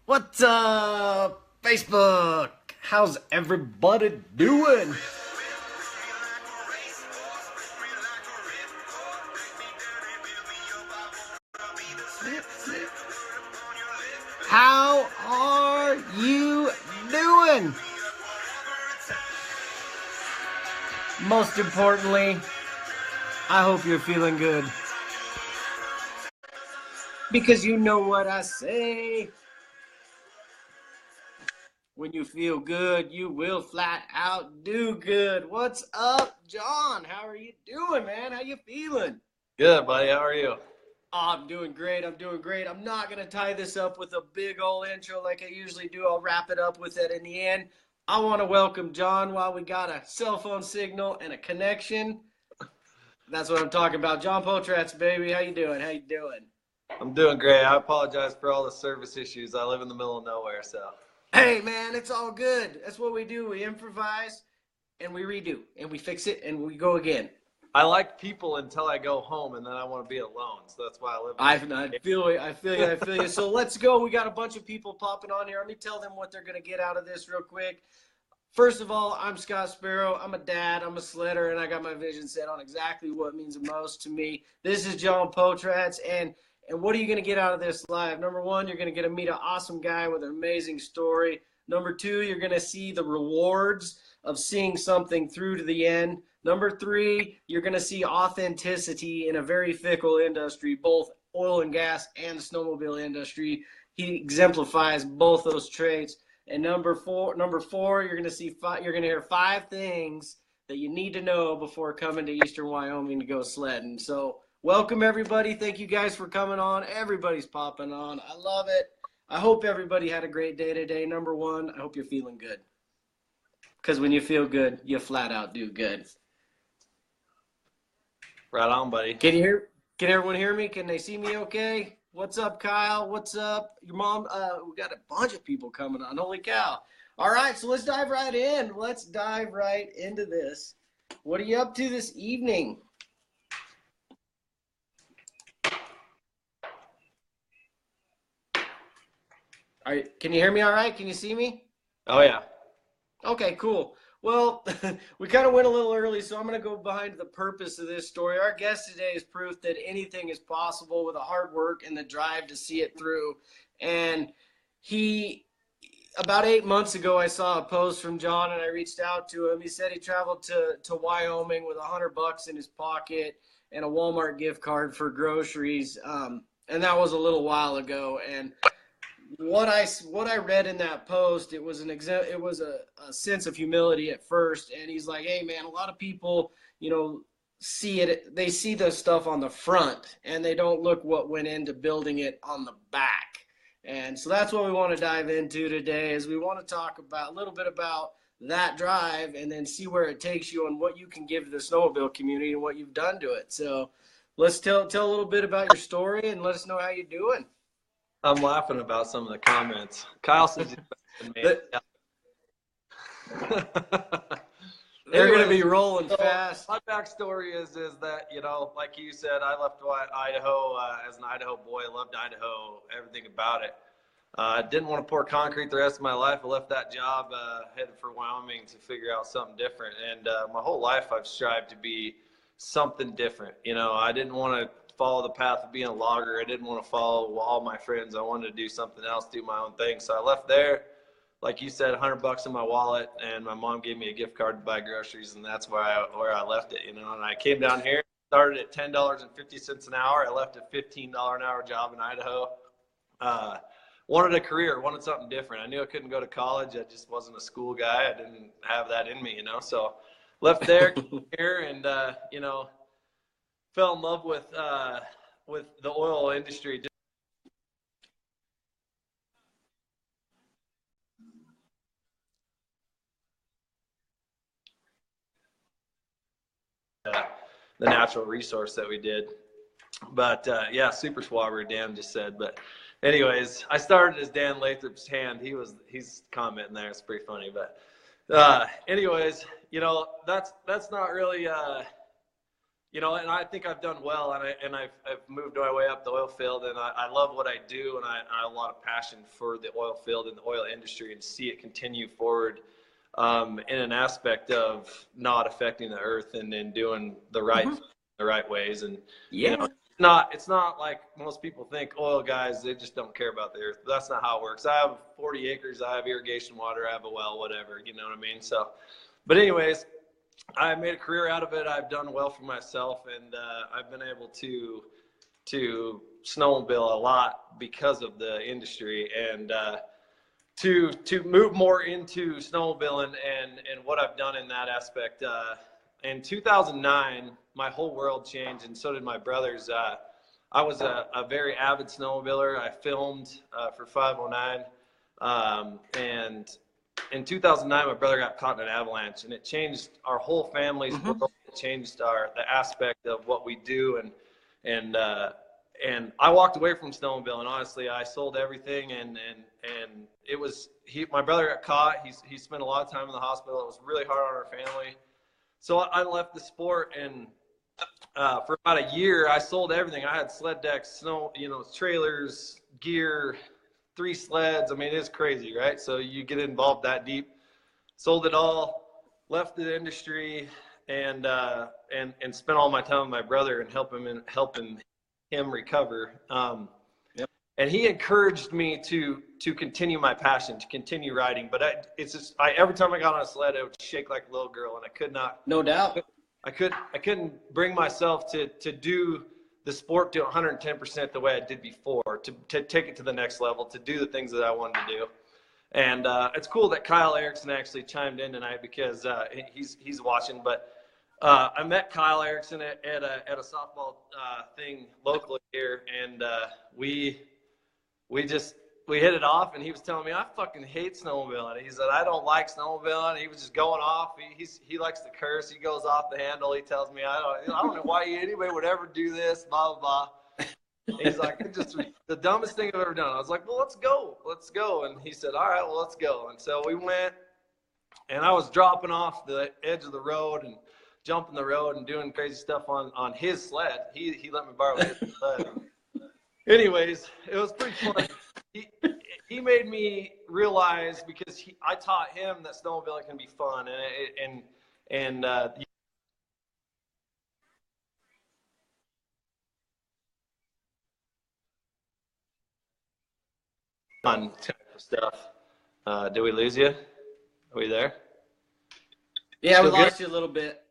What's up, Facebook? How's everybody doing? How are you doing? Most importantly, I hope you're feeling good. Because you know what I say. When you feel good, you will flat out do good. What's up, John? How are you doing, man? How you feeling? Good, buddy. How are you? Oh, I'm doing great. I'm doing great. I'm not going to tie this up with a big old intro like I usually do. I'll wrap it up with it in the end. I want to welcome John while we got a cell phone signal and a connection. That's what I'm talking about. Jon Potratz, baby. How you doing? How you doing? I'm doing great. I apologize for all the service issues. I live in the middle of nowhere, so. Hey, man, it's all good. That's what we do. We improvise and we redo and we fix it and we go again. I like people until I go home, and then I want to be alone. So that's why I live. I feel you. I feel you. So let's go. We got a bunch of people popping on here. Let me tell them what they're going to get out of this real quick. First of all, I'm Scott Sparrow. I'm a dad. I'm a sledder, and I got my vision set on exactly what means the most to me. This is Jon Potratz, and what are you going to get out of this live? Number one, you're going to get to meet an awesome guy with an amazing story. Number two, you're going to see the rewards of seeing something through to the end. Number three, you're going to see authenticity in a very fickle industry, both oil and gas and the snowmobile industry. He exemplifies both those traits. And number four, you're going to hear 5 things that you need to know before coming to Eastern Wyoming to go sledding. So welcome, everybody. Thank you guys for coming on. Everybody's popping on. I love it. I hope everybody had a great day today. Number one, I hope you're feeling good. Because when you feel good, you flat out do good. Right on, buddy. Can everyone hear me? Can they see me okay? What's up, Kyle? What's up? Your mom? We got a bunch of people coming on. Holy cow. All right, so let's dive right in. Let's dive right into this. What are you up to this evening? All right, can you hear me all right? Can you see me? Oh, yeah. Okay, cool. Well, we kind of went a little early, so I'm going to go behind the purpose of this story. Our guest today is proof that anything is possible with the hard work and the drive to see it through. And about 8 months ago, I saw a post from John, and I reached out to him. He said he traveled to Wyoming with $100 in his pocket and a Walmart gift card for groceries. And that was a little while ago. And what I read in that post, it was a sense of humility at first. And he's like, hey man, a lot of people, they see the stuff on the front and they don't look what went into building it on the back. And so that's what we want to dive into today, is we want to talk about a little bit about that drive and then see where it takes you and what you can give to the snowmobile community and what you've done to it. So let's tell a little bit about your story and let us know how you're doing. I'm laughing about some of the comments. Kyle says They're going to be rolling fast. My backstory is that, like you said, I left Idaho as an Idaho boy. Loved Idaho, everything about it. Didn't want to pour concrete the rest of my life. I left that job, headed for Wyoming to figure out something different. And my whole life I've strived to be something different. I didn't want to follow the path of being a logger. I didn't want to follow all my friends. I wanted to do something else, do my own thing. So I left there, like you said, $100 in my wallet, and my mom gave me a gift card to buy groceries, and that's where I left it. And I came down here, started at $10.50 an hour. I left a $15 an hour job in Idaho. Wanted a career, wanted something different. I knew I couldn't go to college. I just wasn't a school guy. I didn't have that in me, So left there, came here, and fell in love with the oil industry. The natural resource that we did. But yeah, super swabber, Dan just said. But anyways, I started as Dan Lathrop's hand. He's commenting there. It's pretty funny. But anyways, that's not really you know, and I think I've done well, and I've moved my way up the oil field, and I love what I do, and I have a lot of passion for the oil field and the oil industry, and see it continue forward in an aspect of not affecting the earth and doing the right the right ways. And Yeah. you know, it's not like most people think oil guys, they just don't care about the earth. That's not how it works. I have 40 acres, I have irrigation water, I have a well, whatever, you know what I mean? So, but anyways, I made a career out of it. I've done well for myself, and I've been able to snowmobile a lot because of the industry, and to move more into snowmobiling and what I've done in that aspect. In 2009, my whole world changed, and so did my brothers. I was a very avid snowmobiler. I filmed for 509, and in 2009, my brother got caught in an avalanche, and it changed our whole family's world. It changed the aspect of what we do, and I walked away from snowmobiling. Honestly, I sold everything, and it was my brother got caught. He spent a lot of time in the hospital. It was really hard on our family, so I left the sport, and for about a year, I sold everything. I had sled decks, trailers, gear, 3 sleds. I mean, it's crazy, right? So you get involved that deep. Sold it all, left the industry, and spent all my time with my brother and helping him recover. Yep. And he encouraged me to continue my passion, to continue riding. But every time I got on a sled, I would shake like a little girl, and I could not. No doubt. I couldn't bring myself to do the sport to 110% the way I did before, to take it to the next level, to do the things that I wanted to do. And it's cool that Kyle Erickson actually chimed in tonight, because he's watching. But I met Kyle Erickson at a softball thing locally here, and we hit it off, and he was telling me, I fucking hate snowmobiling. He said, I don't like snowmobiling. He was just going off. He likes to curse. He goes off the handle. He tells me, I don't know why anybody would ever do this, blah, blah, blah. He's like, it's just the dumbest thing I've ever done. I was like, well, let's go. And he said, all right, well, let's go. And so we went, and I was dropping off the edge of the road and jumping the road and doing crazy stuff on his sled. He let me borrow his sled. Anyways, it was pretty fun. He made me realize, because I taught him that snowmobiling can be fun, and fun type of stuff. Did we lose you? Are we there? Yeah, Still we lost you a little bit.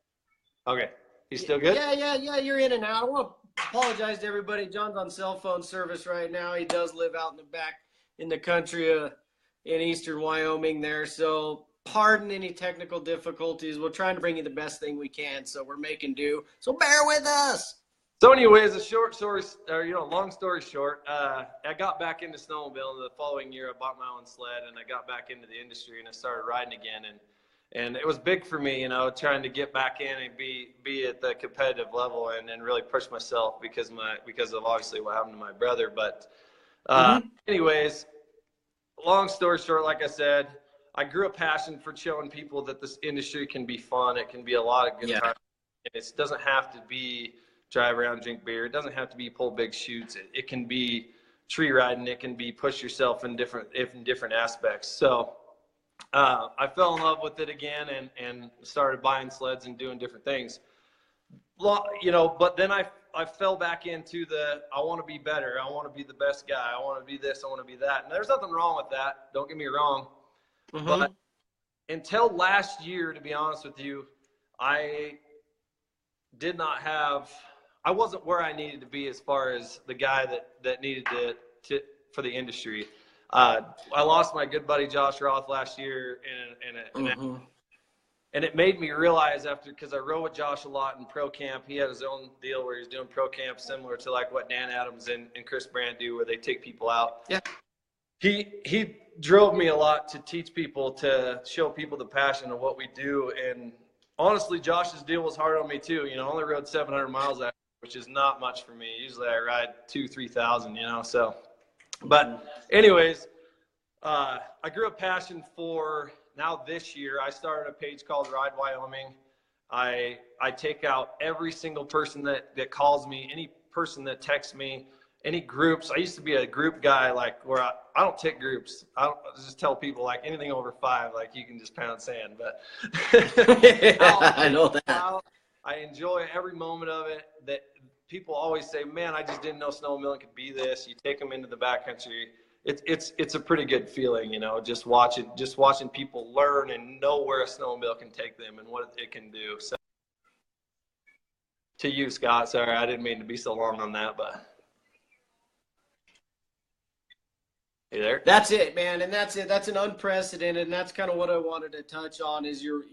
Okay. You still good? Yeah. You're in and out. I want to apologize to everybody. John's on cell phone service right now. He does live out in the back in the country in eastern Wyoming there. So pardon any technical difficulties. We're trying to bring you the best thing we can, so we're making do. So bear with us. So anyways, long story short, I got back into snowmobiling the following year. I bought my own sled, and I got back into the industry, and I started riding again. And it was big for me, trying to get back in and be at the competitive level and really push myself because of obviously what happened to my brother. But anyways, long story short, like I said, I grew a passion for showing people that this industry can be fun. It can be a lot of good time. And it doesn't have to be drive around, drink beer. It doesn't have to be pull big chutes. It can be tree riding. It can be push yourself in different aspects. So I fell in love with it again and started buying sleds and doing different things. But then I fell back into I want to be better. I want to be the best guy. I want to be this. I want to be that. And there's nothing wrong with that. Don't get me wrong. But until last year, to be honest with you, I wasn't where I needed to be as far as the guy that needed to for the industry. I lost my good buddy Josh Roth last year, and it made me realize because I rode with Josh a lot in pro camp. He had his own deal where he was doing pro camp similar to like what Dan Adams and Chris Brandt do, where they take people out. Yeah. He drove me a lot to teach people, to show people the passion of what we do. And honestly, Josh's deal was hard on me too. I only rode 700 miles that, which is not much for me. Usually I ride 2,000-3,000, so. But anyways, I grew a passion for, now this year, I started a page called Ride Wyoming, I take out every single person that calls me, any person that texts me, any groups. I used to be a group guy, like where I don't take groups. I just tell people like anything over 5, like you can just pound sand. But I know that. I enjoy every moment of it. That people always say, man, I just didn't know snowmobiling could be this. You take them into the backcountry. It's a pretty good feeling, you know, just watching people learn and know where a snowmobile can take them and what it can do. So to you, Scott, sorry, I didn't mean to be so long on that, but you there? That's it, man, and that's it. That's an unprecedented, and that's kind of what I wanted to touch on is your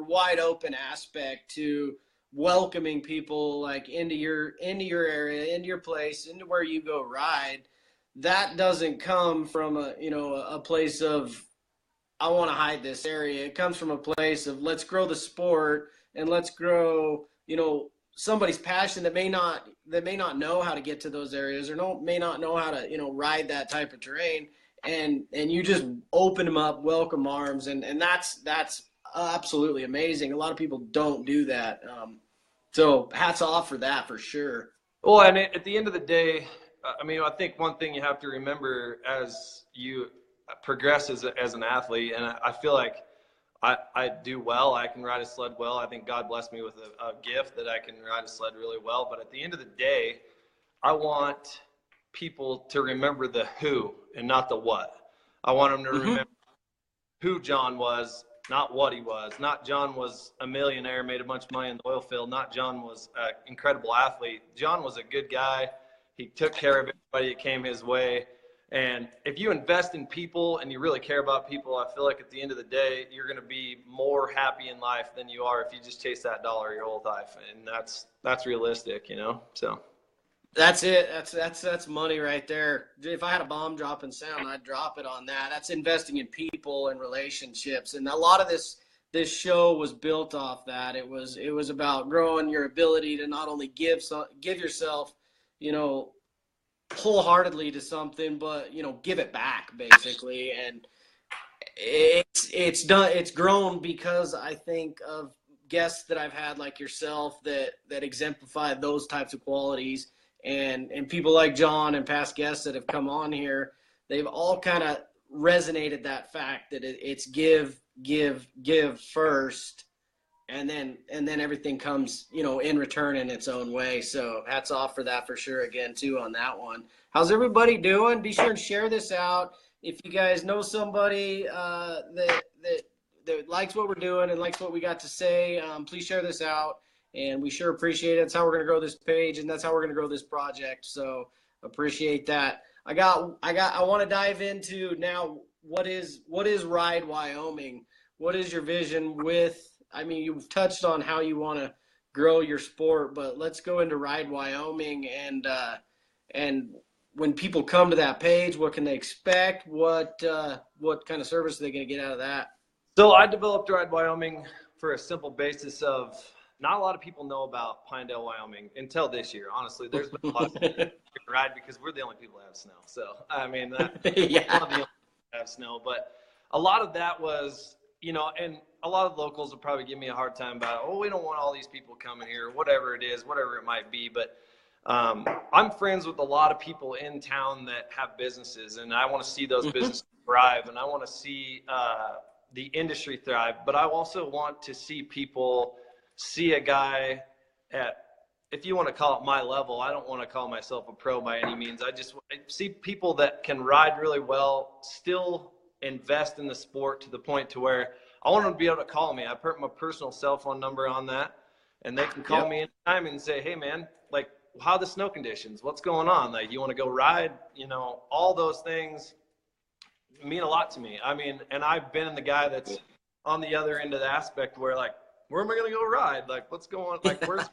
wide open aspect to welcoming people like into your area, into your place, into where you go ride. That doesn't come from a place of I want to hide this area. It comes from a place of let's grow the sport and let's grow, somebody's passion that may not know how to get to those areas or may not know how to, ride that type of terrain. And you just open them up, welcome arms. And that's absolutely amazing. A lot of people don't do that. So hats off for that for sure. Well, and at the end of the day, I think one thing you have to remember as you progress as an athlete, and I feel like I do well. I can ride a sled well. I think God blessed me with a gift that I can ride a sled really well. But at the end of the day, I want people to remember the who and not the what. I want them to remember who Jon was, not what he was. Not Jon was a millionaire, made a bunch of money in the oil field. Not Jon was an incredible athlete. Jon was a good guy. He took care of everybody that came his way. And if you invest in people and you really care about people, I feel like at the end of the day, you're going to be more happy in life than you are if you just chase that dollar your whole life. And that's realistic, so. That's it. That's money right there. If I had a bomb dropping sound, I'd drop it on that. That's investing in people and relationships. And a lot of this show was built off that. It was about growing your ability to not only give yourself, wholeheartedly to something, but give it back basically. And it's grown because I think of guests that I've had like yourself that exemplify those types of qualities, and people like Jon and past guests that have come on here. They've all kind of resonated that fact that it's give first, and then everything comes, in return in its own way. So hats off for that for sure again too on that one. How's everybody doing? Be sure and share this out. If you guys know somebody that likes what we're doing and likes what we got to say, please share this out. And we sure appreciate it. That's how we're going to grow this page, and that's how we're going to grow this project. So appreciate that. I want to dive into now what is Ride Wyoming? What is your vision with? You've touched on how you want to grow your sport, but let's go into Ride Wyoming and when people come to that page, what can they expect? What kind of service are they going to get out of that? So I developed Ride Wyoming for a simple basis of not a lot of people know about Pinedale, Wyoming until this year. Honestly, there's been a lot of people that ride because we're the only people that have snow. So, yeah. We're the only people that have snow. But a lot of that was, and a lot of locals will probably give me a hard time about, we don't want all these people coming here, whatever it is, whatever it might be. But I'm friends with a lot of people in town that have businesses, and I want to see those businesses thrive, and I want to see the industry thrive. But I also want to see people see a guy at, if you want to call it my level, I don't want to call myself a pro by any means. I see people that can ride really well, still invest in the sport to the point to where I want them to be able to call me. I put my personal cell phone number on that, and they can call me anytime and say, hey man, like, how are the snow conditions? What's going on? Like, you want to go ride? All those things mean a lot to me. And I've been the guy that's on the other end of the aspect where, like, where am I going to go ride? Like, what's going on? Like, where's,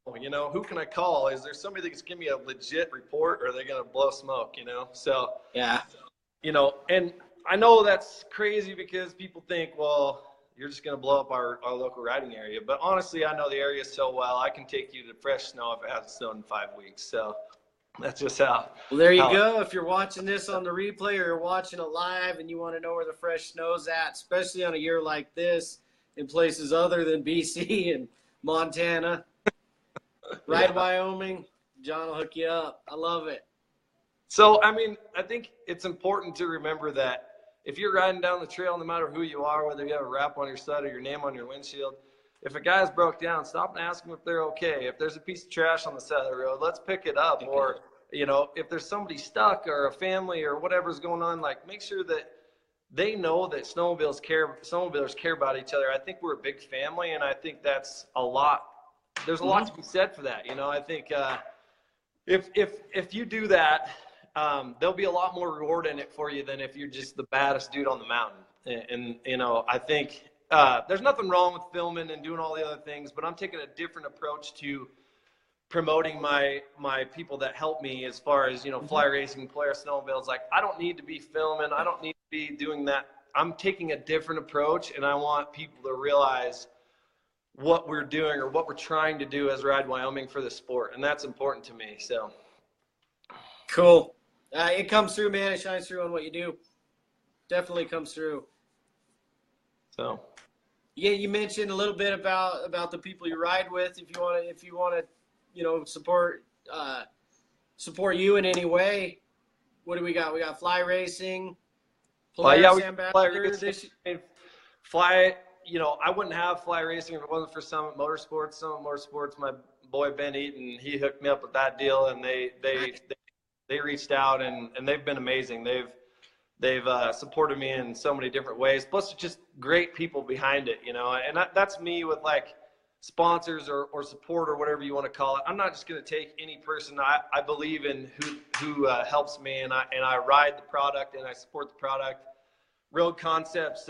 who can I call? Is there somebody that can give me a legit report, or are they going to blow smoke, So, yeah. And I know that's crazy because people think, well, you're just going to blow up our local riding area. But honestly, I know the area so well, I can take you to fresh snow if it hasn't snowed in 5 weeks. So that's just how. Well, there you go. If you're watching this on the replay or you're watching it live and you want to know where the fresh snow's at, especially on a year like this, in places other than BC and Montana. Ride Wyoming, John will hook you up. I love it. So, I mean, I think it's important to remember that if you're riding down the trail, no matter who you are, whether you have a wrap on your sled or your name on your windshield, if a guy's broke down, stop and ask them if they're okay. If there's a piece of trash on the side of the road, let's pick it up. Or, you know, if there's somebody stuck or a family or whatever's going on, like, make sure that they know that snowmobilers care about each other. I think we're a big family, and I think that's a lot. There's a lot to be said for that. You know, I think if you do that, there'll be a lot more reward in it for you than if you're just the baddest dude on the mountain. And you know, I think there's nothing wrong with filming and doing all the other things, but I'm taking a different approach to promoting my people that help me as far as, you know, fly racing, Polaris snowmobiles. Like, I don't need to be filming. I don't need to be doing that. I'm taking a different approach, and I want people to realize what we're doing or what we're trying to do as Ride Wyoming for the sport. And that's important to me. So cool. It comes through, man. It shines through on what you do. Definitely comes through. So yeah, you mentioned a little bit about the people you ride with. If you want to, you know, support you in any way, what do we got? We got fly racing, Polaris ambassador. Fly. You know, I wouldn't have fly racing if it wasn't for Summit Motorsports. Summit Motorsports, my boy Ben Eaton, he hooked me up with that deal, and they reached out, and they've been amazing. They've supported me in so many different ways. Plus, just great people behind it, you know. And that's me with, like, sponsors or support or whatever you want to call it. I'm not just going to take any person. I believe in who helps me, and I ride the product and I support the product. Road Concepts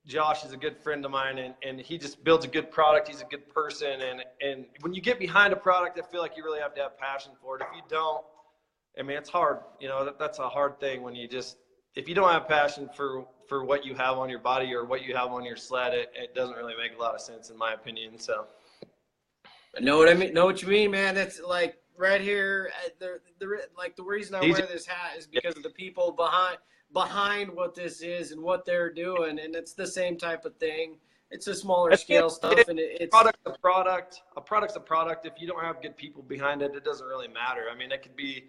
Josh is a good friend of mine, and he just builds a good product. He's a good person, and when you get behind a product, I feel like you really have to have passion for it. If you don't, I mean, it's hard. You know, that's a hard thing when if you don't have passion for what you have on your body or what you have on your sled, it doesn't really make a lot of sense in my opinion. So I know what I mean. Know what you mean, man. That's like right here. The reason I wear this hat is because of the people behind what this is and what they're doing, and it's the same type of thing. It's a smaller scale stuff, and it's a product. A product's a product. If you don't have good people behind it, it doesn't really matter. I mean, it could be,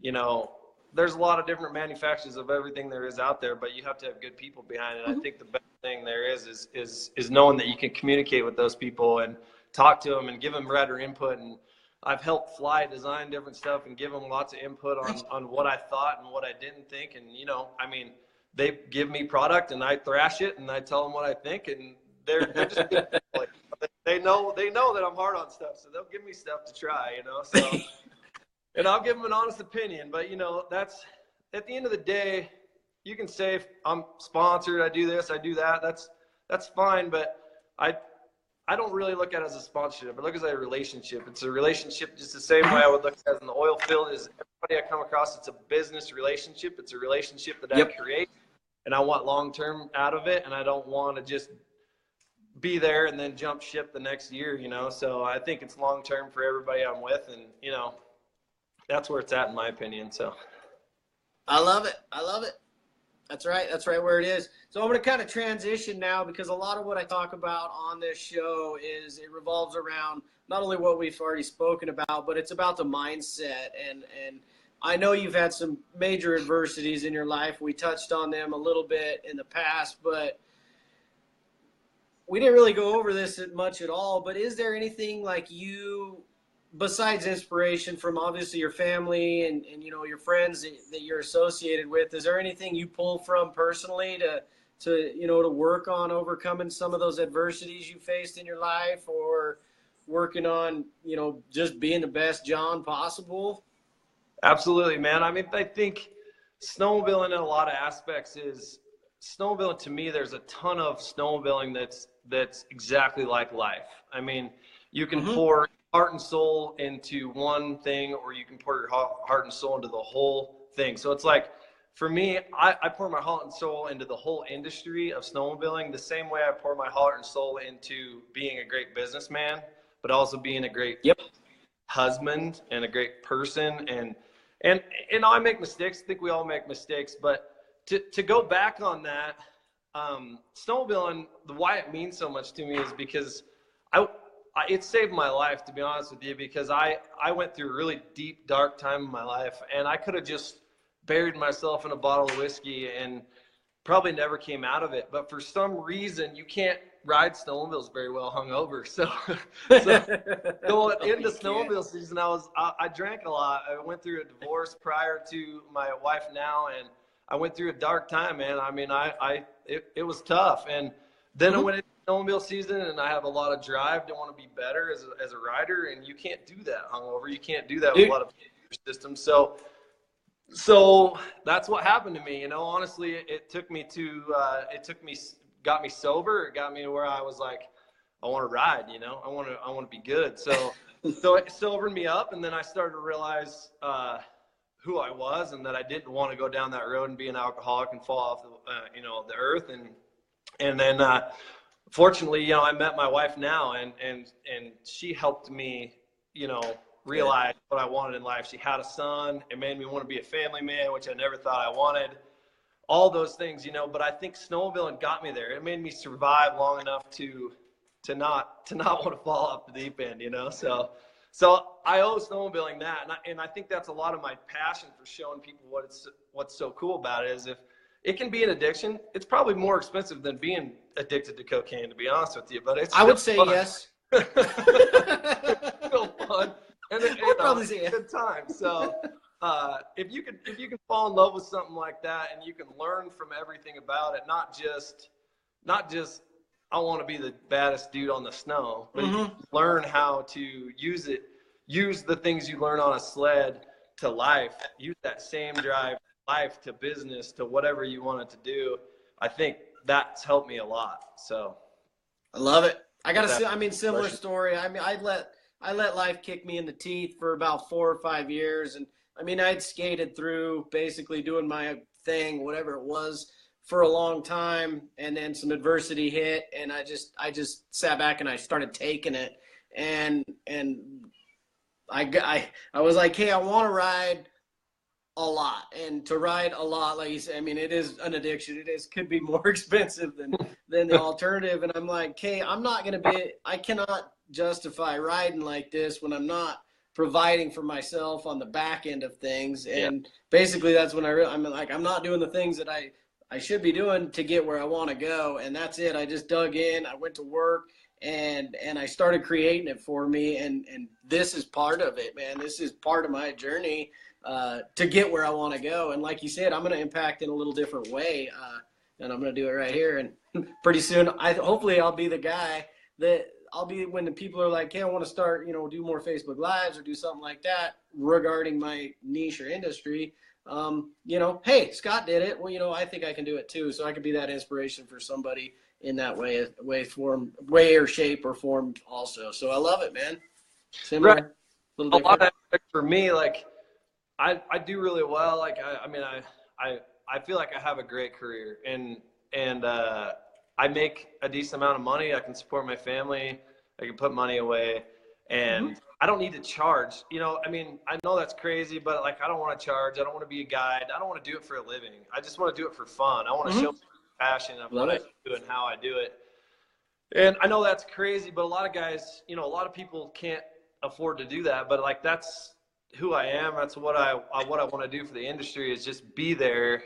you know, there's a lot of different manufacturers of everything there is out there, but you have to have good people behind it. I think the best thing there is knowing that you can communicate with those people and talk to them and give them better input. And I've helped Fly design different stuff and give them lots of input on what I thought and what I didn't think. And, you know, I mean, they give me product and I thrash it and I tell them what I think, and they're just like, they know that I'm hard on stuff, so they'll give me stuff to try, you know. So and I'll give them an honest opinion, but, you know, that's at the end of the day, you can say I'm sponsored, I do this, I do that. That's fine, but I don't really look at it as a sponsorship. I look at it as a relationship. It's a relationship just the same way I would look at it in the oil field. Is everybody I come across, it's a business relationship. It's a relationship that I create, and I want long-term out of it, and I don't want to just be there and then jump ship the next year, you know. So I think it's long-term for everybody I'm with, and, you know, that's where it's at in my opinion. So I love it. That's right where it is. So I'm going to kind of transition now, because a lot of what I talk about on this show it revolves around not only what we've already spoken about, but it's about the mindset. And I know you've had some major adversities in your life. We touched on them a little bit in the past, but we didn't really go over this much at all. But is there anything like you, besides inspiration from obviously your family and you know, your friends that you're associated with, is there anything you pull from personally to you know, to work on overcoming some of those adversities you faced in your life, or working on, you know, just being the best John possible? Absolutely, man. I mean, I think snowmobiling in a lot of aspects is snowmobiling. To me, there's a ton of snowmobiling that's exactly like life. I mean, you can pour heart and soul into one thing, or you can pour your heart and soul into the whole thing. So it's like, for me, I pour my heart and soul into the whole industry of snowmobiling the same way I pour my heart and soul into being a great businessman, but also being a great husband and a great person. And I make mistakes. I think we all make mistakes, but to go back on that, snowmobiling, why it means so much to me is because it saved my life, to be honest with you, because I went through a really deep, dark time in my life, and I could have just buried myself in a bottle of whiskey and probably never came out of it. But for some reason, you can't ride snowmobiles very well hungover. So going into snowmobile season, I drank a lot. I went through a divorce prior to my wife now, and I went through a dark time, man. I mean, it was tough. And then I went into snowmobile season, and I have a lot of drive to want to be better as a rider, and you can't do that hungover. You can't do that with a lot of systems. So that's what happened to me. You know, honestly, it got me sober. It got me to where I was like, I want to ride, you know, I want to be good. So it sobered me up. And then I started to realize, who I was, and that I didn't want to go down that road and be an alcoholic and fall off the earth. And then, fortunately, you know, I met my wife now, and she helped me, you know, realize what I wanted in life. She had a son. It made me want to be a family man, which I never thought I wanted. All those things, you know, but I think snowmobiling got me there. It made me survive long enough to not want to fall off the deep end, you know? So I owe snowmobiling that. And I think that's a lot of my passion for showing people what's so cool about it is if it can be an addiction, it's probably more expensive than being addicted to cocaine, to be honest with you, but it's I would say fun. yes. It's still fun. And probably say good time. So if you can fall in love with something like that, and you can learn from everything about it, not just I want to be the baddest dude on the snow, but you can learn how to use the things you learn on a sled to life, use that same drive to life, to business, to whatever you want it to do. I think that's helped me a lot. So I love it. Similar story. I mean, I let life kick me in the teeth for about 4 or 5 years. And I mean, I'd skated through basically doing my thing, whatever it was, for a long time. And then some adversity hit, and I just sat back and I started taking it. And I was like, hey, I want to ride a lot. And to ride a lot, like you said, I mean, it is an addiction. Could be more expensive than the alternative. And I'm like, hey, I cannot justify riding like this when I'm not providing for myself on the back end of things. And basically that's when I'm like, I'm not doing the things that I should be doing to get where I want to go. And that's it. I just dug in, I went to work, and I started creating it for me. And this is part of it, man. This is part of my journey to get where I want to go. And like you said, I'm going to impact in a little different way. And I'm going to do it right here. And pretty soon, hopefully I'll be the guy that when the people are like, hey, I want to start, you know, do more Facebook Lives or do something like that regarding my niche or industry. You know, hey, Scott did it. Well, you know, I think I can do it too. So I can be that inspiration for somebody in that way or shape or form also. So I love it, man. Similar, right. A little different. A lot of aspects for me, like I do really well. Like I feel like I have a great career, and I make a decent amount of money. I can support my family. I can put money away, and I don't need to charge. You know, I mean, I know that's crazy, but like, I don't want to charge. I don't want to be a guide. I don't want to do it for a living. I just want to do it for fun. I want to show passion of what I do and how I do it. And I know that's crazy, but a lot of guys, you know, a lot of people can't afford to do that. But like, that's who I am. That's what I want to do for the industry, is just be there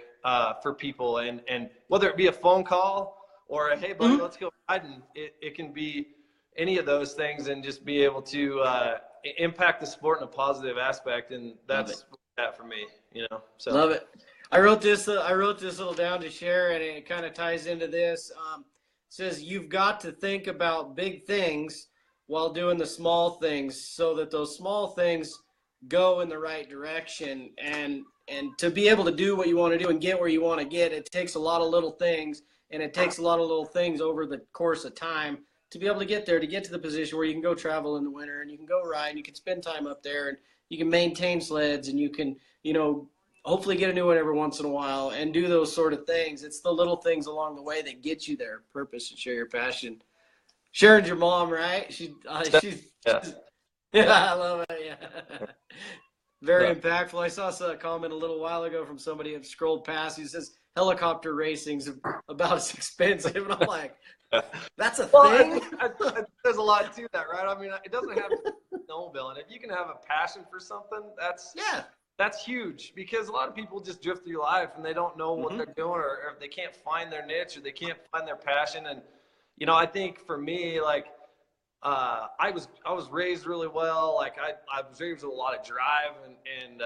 for people. And whether it be a phone call or a, hey buddy, let's go riding, it can be any of those things, and just be able to impact the sport in a positive aspect. And that's that for me, you know. So love it. I wrote this little down to share, and it kind of ties into this. It says you've got to think about big things while doing the small things, so that those small things go in the right direction. And to be able to do what you want to do and get where you want to get, it takes a lot of little things, and it takes a lot of little things over the course of time to be able to get there, to get to the position where you can go travel in the winter, and you can go ride, and you can spend time up there, and you can maintain sleds, and you can, you know, hopefully get a new one every once in a while and do those sort of things. It's the little things along the way that get you there. Purpose and share your passion. Sharon's your mom, right? She's yeah. I love it. Yeah. Very So, impactful. I saw a comment a little while ago from somebody that scrolled past. He says helicopter racing's about as expensive, and I'm like, that's a well, thing. I think there's a lot to that, right? I mean, it doesn't have to be snowmobiling. If you can have a passion for something, Yeah. that's huge, because a lot of people just drift through life and they don't know what they're doing, or if they can't find their niche, or they can't find their passion. And I think for me, like, I was raised really well. Like, I was raised with a lot of drive and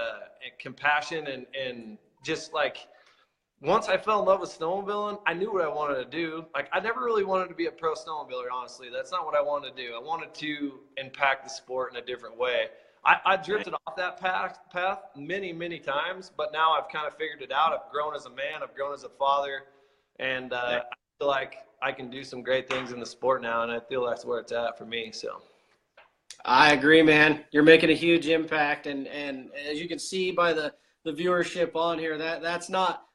compassion, and just like, once I fell in love with snowmobiling, I knew what I wanted to do. Like, I never really wanted to be a pro snowmobiler, honestly. That's not what I wanted to do. I wanted to impact the sport in a different way. I drifted off that path many, many times, but now I've kind of figured it out. I've grown as a man. I've grown as a father. And I feel like I can do some great things in the sport now, and I feel that's where it's at for me. So I agree, man. You're making a huge impact, and as you can see by the viewership on here, that's not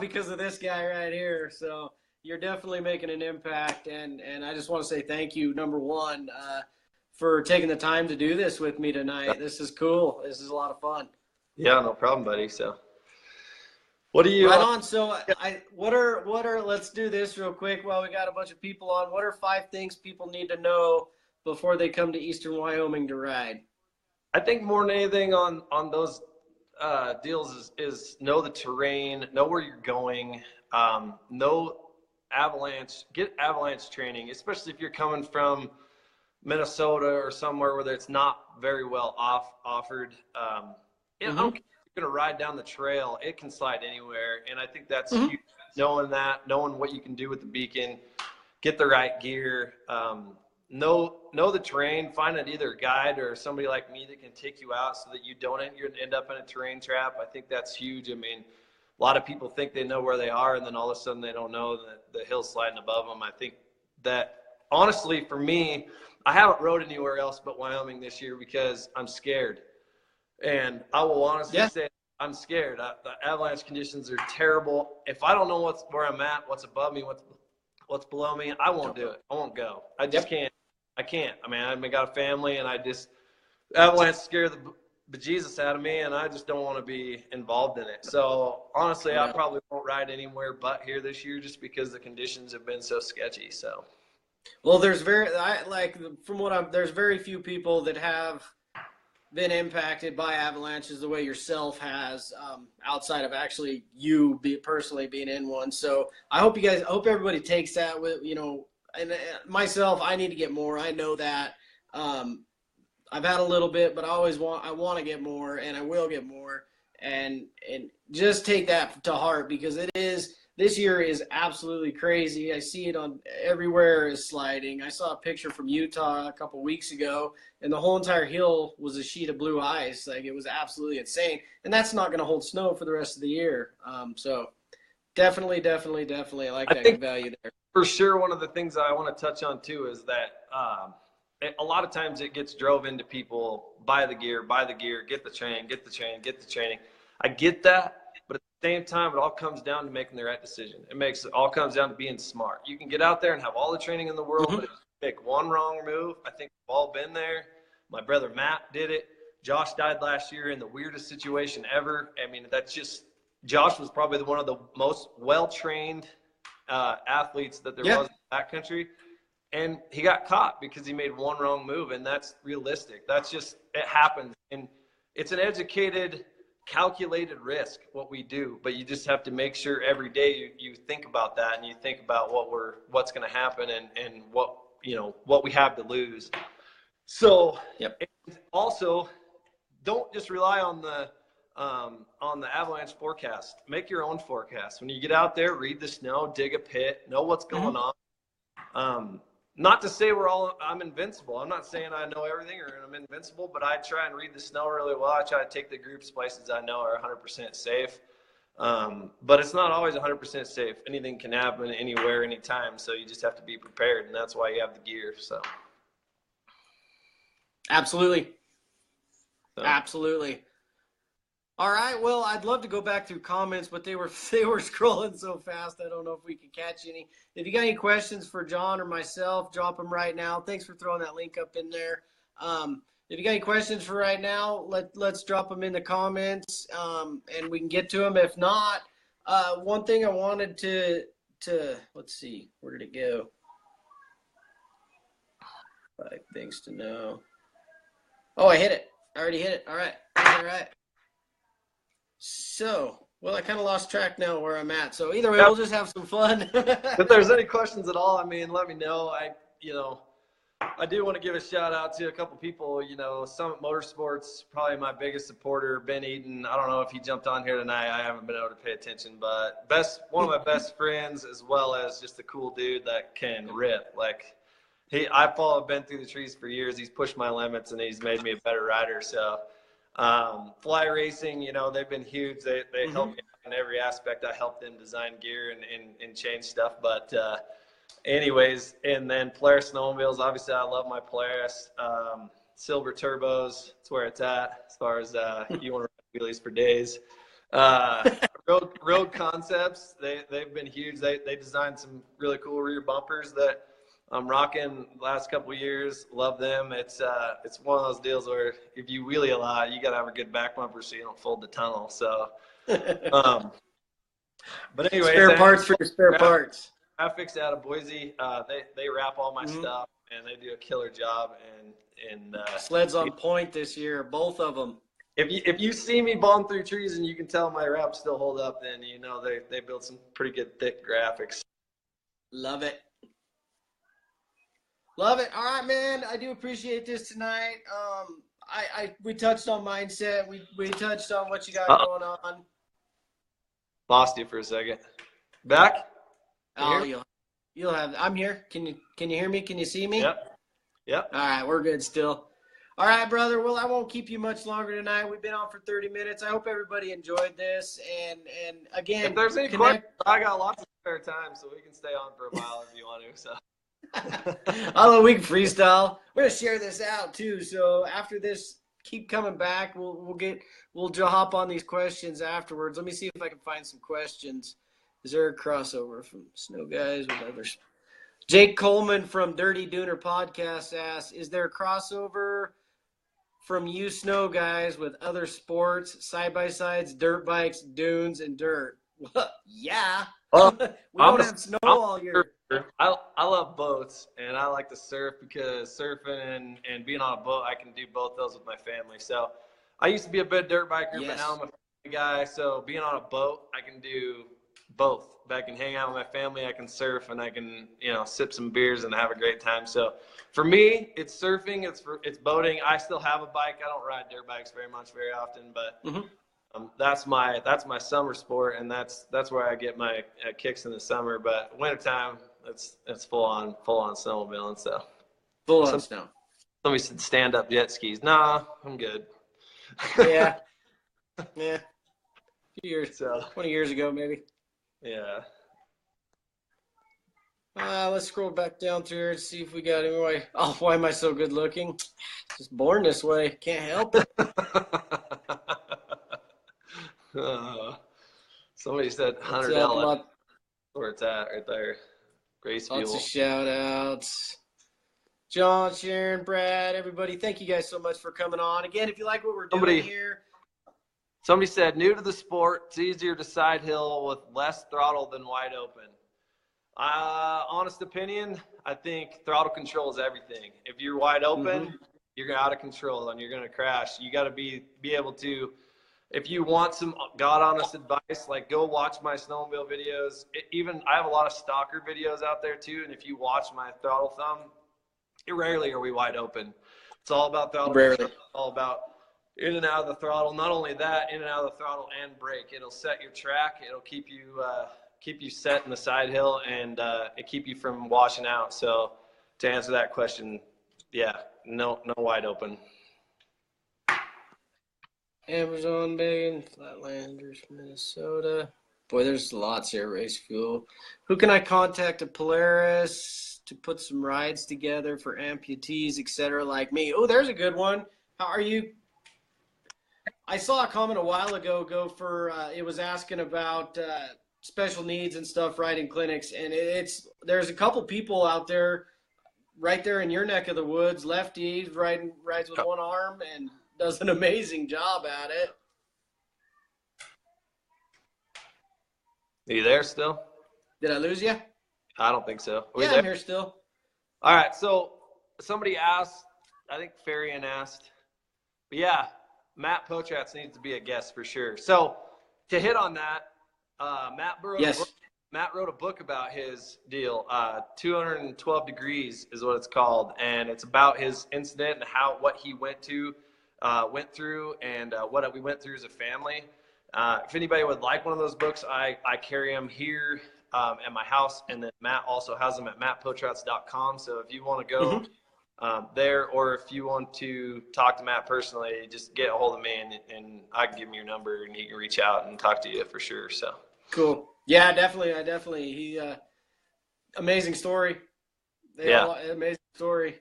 because of this guy right here. So you're definitely making an impact, and I just want to say thank you, number one, for taking the time to do this with me tonight. This is cool. This is a lot of fun. yeah, no problem, buddy. So what do you? Right on. So what are let's do this real quick while we got a bunch of people on. What are 5 things people need to know before they come to Eastern Wyoming to ride? I think more than anything on those deals is know the terrain, know where you're going, know get avalanche training, especially if you're coming from Minnesota or somewhere where it's not very well offered. I don't care if you're going to ride down the trail, it can slide anywhere. And I think that's huge, knowing what you can do with the beacon, get the right gear, know the terrain, find either a guide or somebody like me that can take you out so that you don't end up in a terrain trap. I think that's huge. I mean, a lot of people think they know where they are, and then all of a sudden they don't know that the hill's sliding above them. I think that, honestly, for me, I haven't rode anywhere else but Wyoming this year because I'm scared. And I will honestly say I'm scared. The avalanche conditions are terrible. If I don't know where I'm at, what's above me, what's below me, I won't do it. I won't go. I just can't. I can't. I mean, I got a family, and avalanche scare the bejesus out of me, and I just don't want to be involved in it. So honestly, I probably won't ride anywhere but here this year, just because the conditions have been so sketchy. So. Well, there's very few people that have been impacted by avalanches the way yourself has, outside of actually you personally being in one. So I hope everybody takes that with, and myself, I need to get more. I know that. I've had a little bit, but I want to get more, and I will get more, and just take that to heart, because this year is absolutely crazy. I see it on everywhere is sliding. I saw a picture from Utah a couple weeks ago, and the whole entire hill was a sheet of blue ice. Like, it was absolutely insane. And that's not going to hold snow for the rest of the year. So definitely, I like that value there. For sure, one of the things I want to touch on too is that a lot of times it gets drove into people, buy the gear, get the training. I get that. But at the same time, it all comes down to making the right decision. It all comes down to being smart. You can get out there and have all the training in the world, but if you make one wrong move, I think we've all been there. My brother Matt did it. Josh died last year in the weirdest situation ever. I mean, Josh was probably one of the most well-trained athletes that there was in the backcountry. And he got caught because he made one wrong move, and that's realistic. It happens. And it's an educated, calculated risk what we do, but you just have to make sure every day you think about that, and you think about what's going to happen, and what we have to lose. So also, don't just rely on the avalanche forecast. Make your own forecast. When you get out there, read the snow, dig a pit, know what's going on. Not to say I'm invincible. I'm not saying I know everything or I'm invincible, but I try and read the snow really well. I try to take the groups places I know are 100% safe. But it's not always 100% safe. Anything can happen anywhere, anytime. So you just have to be prepared, and that's why you have the gear. So. Absolutely. All right. Well, I'd love to go back through comments, but they were scrolling so fast. I don't know if we can catch any. If you got any questions for Jon or myself, drop them right now. Thanks for throwing that link up in there. If you got any questions for right now, let's drop them in the comments, and we can get to them. If not, one thing I wanted to let's see, where did it go? 5 things to know. Oh, I hit it. I already hit it. All right. All right. So, well, I kind of lost track now where I'm at. So either way, we'll just have some fun. If there's any questions at all, I mean, let me know. I do want to give a shout out to a couple people. Summit Motorsports, probably my biggest supporter, Ben Eaton. I don't know if he jumped on here tonight. I haven't been able to pay attention, but one of my best friends, as well as just a cool dude that can rip. Like, I followed Ben through the trees for years. He's pushed my limits and he's made me a better rider. So, Fly Racing, they've been huge. They help me in every aspect. I help them design gear and change stuff. But, anyways, and then Polaris Snowmobiles. Obviously, I love my Polaris. Silver turbos, that's where it's at as far as you want to ride wheelies for days. Road Concepts, they've been huge. They designed some really cool rear bumpers that I'm rocking the last couple of years. Love them. It's one of those deals where if you wheelie a lot, you got to have a good back bumper so you don't fold the tunnel. So, but anyway, spare parts for your spare parts. Graphics out of Boise, they wrap all my stuff and they do a killer job. And sleds on point this year, both of them. If you see me bone through trees and you can tell my wraps still hold up, then they built some pretty good thick graphics. Love it. Love it. All right, man. I do appreciate this tonight. We touched on mindset. We touched on what you got going on. Lost you for a second. Back? Oh, you'll have. I'm here. Can you hear me? Can you see me? Yep. All right, we're good still. All right, brother. Well, I won't keep you much longer tonight. We've been on for 30 minutes. I hope everybody enjoyed this. And again, if there's any questions, I got lots of spare time, so we can stay on for a while if you want to. So. Although we can freestyle. We're gonna share this out too. So after this, keep coming back. We'll hop on these questions afterwards. Let me see if I can find some questions. Is there a crossover from Snow Guys with others? Jake Coleman from Dirty Dooner Podcast asks, is there a crossover from you Snow Guys with other sports, side-by-sides, dirt bikes, dunes, and dirt? Yeah. We don't have snow all year. I love boats, and I like to surf because surfing and being on a boat, I can do both those with my family. So I used to be a bit dirt biker, but now I'm a family guy. So being on a boat, I can do both. I can hang out with my family, I can surf, and I can sip some beers and have a great time. So for me, it's surfing, it's boating. I still have a bike. I don't ride dirt bikes very often, but that's my summer sport, and that's where I get my kicks in the summer. But wintertime, it's full on snowmobiling. So full on snow. Somebody said stand up jet skis. Nah, I'm good. Yeah. A few years, 20 years ago maybe. Yeah. Let's scroll back down through here and see if we got any. Why am I so good looking? Just born this way. Can't help it. Somebody said $100. Where it's at right there. Grace Fuel. Lots of shout outs. John, Sharon, Brad, everybody. Thank you guys so much for coming on. Again, if you like what we're doing here. Somebody said, new to the sport, it's easier to side hill with less throttle than wide open. Honest opinion, I think throttle control is everything. If you're wide open, you're out of control and you're going to crash. You got to be able to, if you want some God honest advice, like go watch my snowmobile videos. I have a lot of stalker videos out there too. And if you watch my throttle thumb, rarely are we wide open. It's all about throttle control. It's all about in and out of the throttle. Not only that, in and out of the throttle and brake. It'll set your track. It'll keep you set in the side hill, and it keep you from washing out. So to answer that question, no wide open. Amazon Megan, Flatlanders, Minnesota. Boy, there's lots here. Race Fuel. Who can I contact at Polaris to put some rides together for amputees, etc. like me? Oh, there's a good one. How are you? I saw a comment a while ago it was asking about special needs and stuff riding clinics, and there's a couple people out there right there in your neck of the woods, lefty, rides with one arm and does an amazing job at it. Are you there still? Did I lose you? I don't think so. Yeah, I'm here still. All right. So somebody asked, I think Farian asked, but yeah, Matt Potratz needs to be a guest for sure. So to hit on that, Matt wrote a book about his deal. 212 Degrees is what it's called, and it's about his incident and what he went through, and what we went through as a family. If anybody would like one of those books, I carry them here at my house, and then Matt also has them at mattpotratz.com. So if you want to go there, or if you want to talk to Matt personally, just get a hold of me, and I can give him your number, and he can reach out and talk to you for sure. So cool. Yeah, definitely. He amazing story. Amazing story.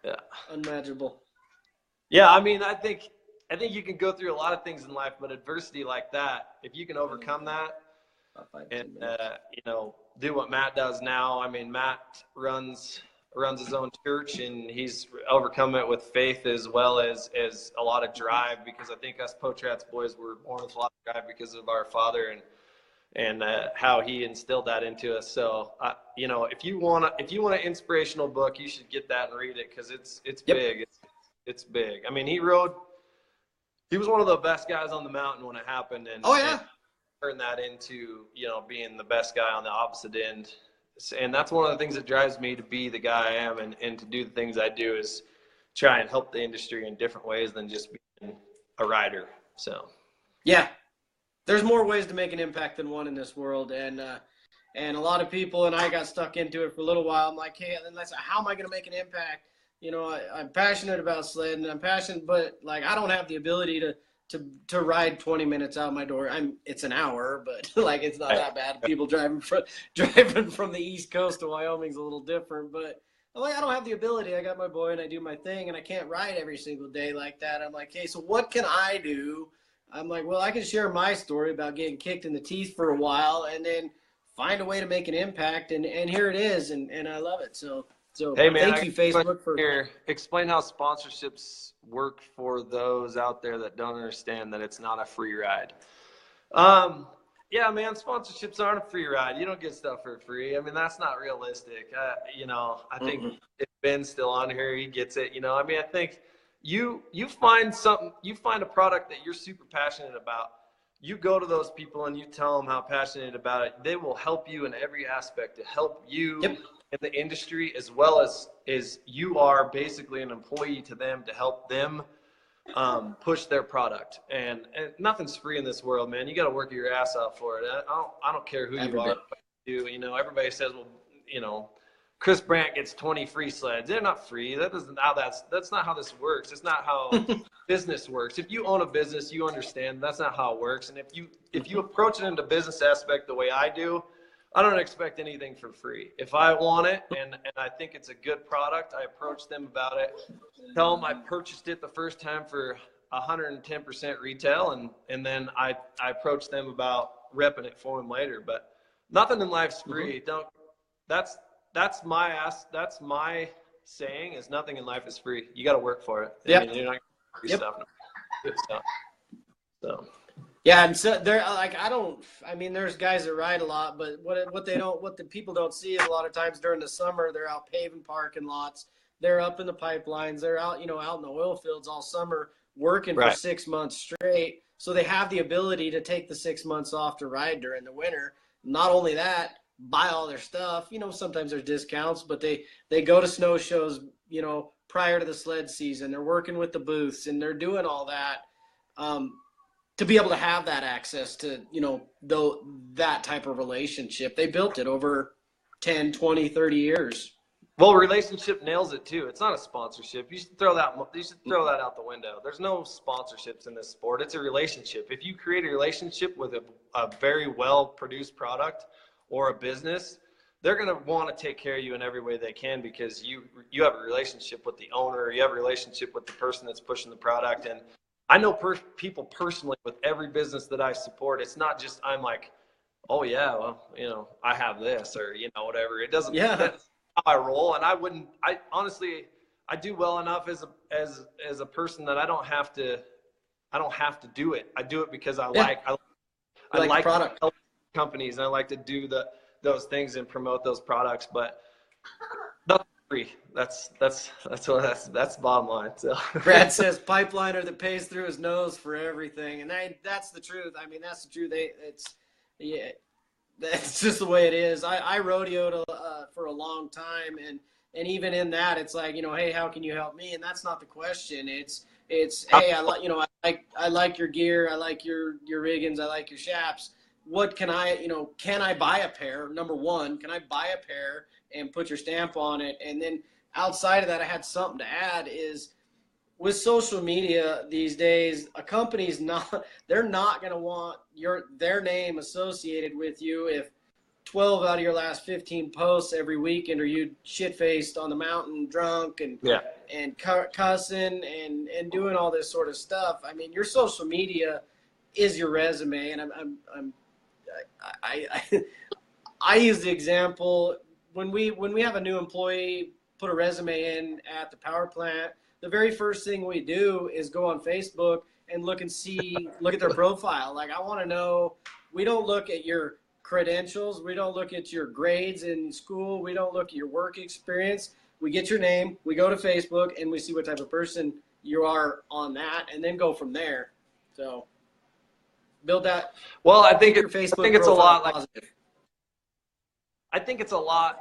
Yeah. Unmatchable. Yeah, I mean, I think you can go through a lot of things in life, but adversity like that, if you can overcome that and do what Matt does now. I mean, Matt runs his own church, and he's overcome it with faith as well as a lot of drive, because I think us Potratz boys were born with a lot of drive because of our father and how he instilled that into us. So, if you want an inspirational book, you should get that and read it, because it's big. It's big. I mean, he was one of the best guys on the mountain when it happened, and turned that into being the best guy on the opposite end. And that's one of the things that drives me to be the guy I am, and to do the things I do, is try and help the industry in different ways than just being a rider. So yeah, there's more ways to make an impact than one in this world, and a lot of people, and I got stuck into it for a little while. I'm like, hey, then how am I going to make an impact? I'm passionate about sledding, I'm passionate, but like I don't have the ability to ride 20 minutes out my door. It's an hour, but like it's not that bad. People driving from the East Coast to Wyoming's a little different, but I'm like, I don't have the ability. I got my boy and I do my thing, and I can't ride every single day like that. I'm like, hey, so what can I do? I'm like, well, I can share my story about getting kicked in the teeth for a while and then find a way to make an impact, and here it is, and I love it. So hey, man, thank you, Facebook, for explain how sponsorships work for those out there that don't understand that it's not a free ride. Yeah, man, sponsorships aren't a free ride. You don't get stuff for free. I mean, that's not realistic. I think if Ben's still on here, he gets it. I mean, I think you find a product that you're super passionate about. You go to those people and you tell them how passionate about it. They will help you in every aspect to help you in the industry, as well as you are basically an employee to them to help them push their product. And nothing's free in this world, man. You got to work your ass off for it. I don't care who you are. Everybody says, well, Chris Brandt gets 20 free sleds. They're not free. That's not how this works. It's not how business works. If you own a business, you understand that's not how it works. And if you approach it in the business aspect the way I do, I don't expect anything for free. If I want it and I think it's a good product, I approach them about it, tell them I purchased it the first time for 110% retail, and then I approach them about repping it for them later. But nothing in life's free. That's my saying, is nothing in life is free. You got to work for it. Yep. I mean, you're not free stuff. Good stuff. So. Yeah, and so there's guys that ride a lot, but what the people don't see is a lot of times during the summer they're out paving parking lots, they're up in the pipelines, they're out in the oil fields all summer working for 6 months straight. So they have the ability to take the 6 months off to ride during the winter. Not only that, buy all their stuff. Sometimes there's discounts, but they go to snow shows, prior to the sled season. They're working with the booths and they're doing all that. To be able to have that access to, that type of relationship. They built it over 10, 20, 30 years. Well, relationship nails it too. It's not a sponsorship. You should throw that out the window. There's no sponsorships in this sport. It's a relationship. If you create a relationship with a very well-produced product or a business, they're going to want to take care of you in every way they can, because you have a relationship with the owner. You have a relationship with the person that's pushing the product. And I know people personally with every business that I support. It's not just I'm like, oh yeah, well, I have this, or whatever. It doesn't. Yeah. how I roll. And I honestly, I do well enough as a person that I don't have to do it. I do it because I like the product. To help companies, and I like to do those things and promote those products, but nothing free. That's the bottom line. So Brad says pipeliner that pays through his nose for everything, and that's the truth. I mean, that's the truth. That's just the way it is. I rodeoed for a long time, and even in that, it's like, hey, how can you help me? And that's not the question. It's hey, I like your gear, I like your riggings, I like your shaps. What can I buy a pair? Number one, can I buy a pair and put your stamp on it? And then outside of that, I had something to add is with social media these days, a company's they're not going to want their name associated with you if 12 out of your last 15 posts every weekend are you shit-faced on the mountain, drunk and cussing and doing all this sort of stuff. I mean, your social media is your resume, and I use the example when we have a new employee put a resume in at the power plant. The very first thing we do is go on Facebook and look at their profile. Like, I want to know. We don't look at your credentials. We don't look at your grades in school. We don't look at your work experience. We get your name. We go to Facebook and we see what type of person you are on that, and then go from there. So build that. Well, I think it's a lot positive. I think it's a lot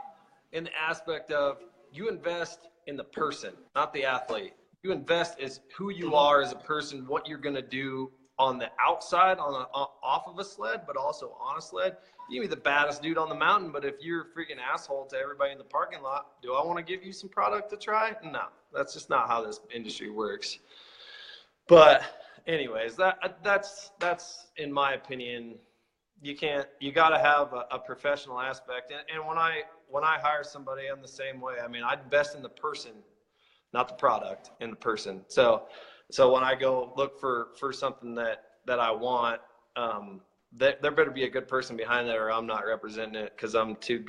in the aspect of you invest in the person, not the athlete. You invest as who you are as a person, what you're going to do on the outside, off of a sled, but also on a sled. You can be the baddest dude on the mountain, but if you're a freaking asshole to everybody in the parking lot, do I want to give you some product to try? No, that's just not how this industry works. But anyways, that's in my opinion. You got to have a professional aspect. And when I hire somebody, I'm the same way. I mean, I invest in the person, not the product, in the person. So when I go look for something that I want, there better be a good person behind that, or I'm not representing it, because I'm too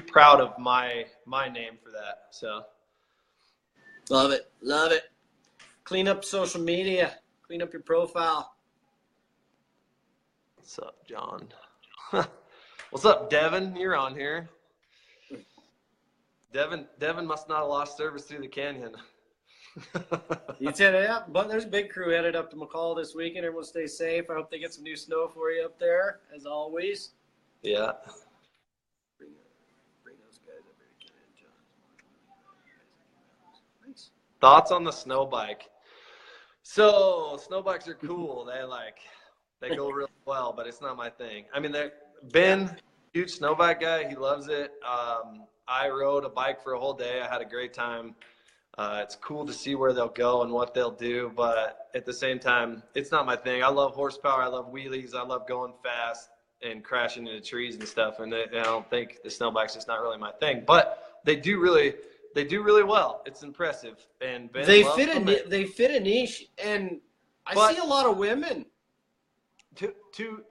proud of my name for that. So love it. Clean up social media. Clean up your profile. What's up, John? What's up, Devin? You're on here. Devin must not have lost service through the canyon. You said it, yeah, but there's a big crew headed up to McCall this weekend. Everyone stay safe. I hope they get some new snow for you up there, as always. Yeah. Bring those guys up here, John. Nice. Thoughts on the snow bike? So snow bikes are cool. They go really well, but it's not my thing. I mean, Ben, huge snow bike guy. He loves it. I rode a bike for a whole day. I had a great time. It's cool to see where they'll go and what they'll do, but at the same time, it's not my thing. I love horsepower. I love wheelies. I love going fast and crashing into trees and stuff. And I don't think the snow bike's just not really my thing. But they do really well. It's impressive. And Ben they fit a niche, and I see a lot of women.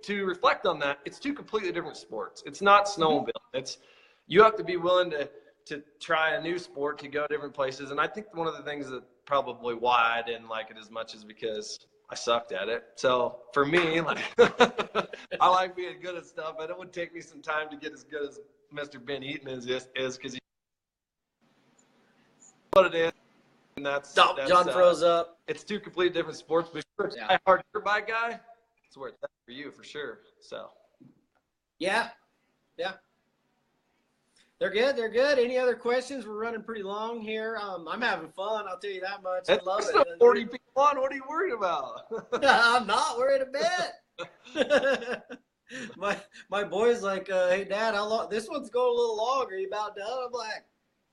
To reflect on that, it's two completely different sports. It's not snowmobiling. It's you have to be willing to try a new sport, to go different places. And I think one of the things that probably why I didn't like it as much is because I sucked at it. So for me, I like being good at stuff, but it would take me some time to get as good as Mr. Ben Eaton is because he what it is. And that's John froze up. It's two completely different sports. But if you're a hard dirt bike guy, it's where it's at for you for sure. So yeah. They're good. Any other questions? We're running pretty long here. I'm having fun. I'll tell you that much. I love it. 40 people on. What are you worried about? I'm not worried a bit. my boy's like, hey, Dad, how long? This one's going a little long. Are you about done? I'm like,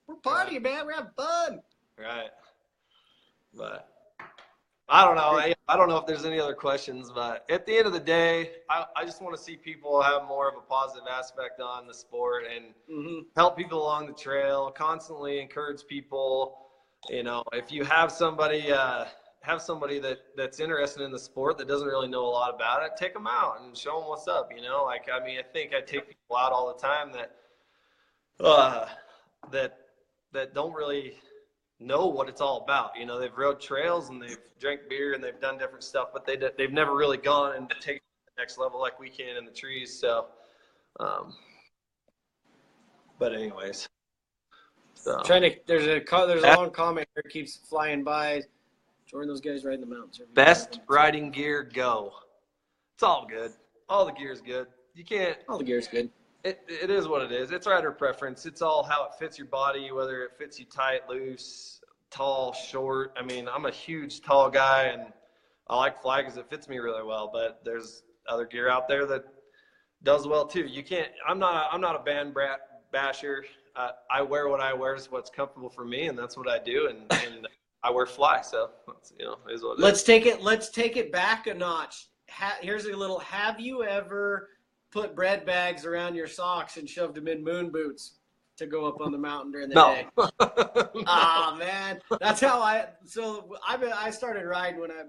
we're partying, man. We're having fun. Right. But I don't know. I don't know if there's any other questions, but at the end of the day, I just want to see people have more of a positive aspect on the sport and help people along the trail, constantly encourage people. If you have somebody that's interested in the sport that doesn't really know a lot about it, take them out and show them what's up. I think I take people out all the time that that don't really know what it's all about. You know, they've rode trails and they've drank beer and they've done different stuff, but they've never really gone and taken it to the next level like we can in the trees. So, but anyways, so there's a long comment here keeps flying by. Join those guys riding the mountains. Best riding gear, go. It's all good. All the gear is good. You can't. All the gear is good. It is what it is. It's rider preference. It's all how it fits your body, whether it fits you tight, loose, tall, short. I mean, I'm a huge tall guy, and I like fly because it fits me really well. But there's other gear out there that does well too. You can't. I'm not a band basher. I wear what I wear is what's comfortable for me, and that's what I do. And I wear fly, so that's, you know, is what it Let's take it back a notch. Here's a little. Have you ever put bread bags around your socks and shoved them in moon boots to go up on the mountain during the day? Ah, man, that's how I started riding when I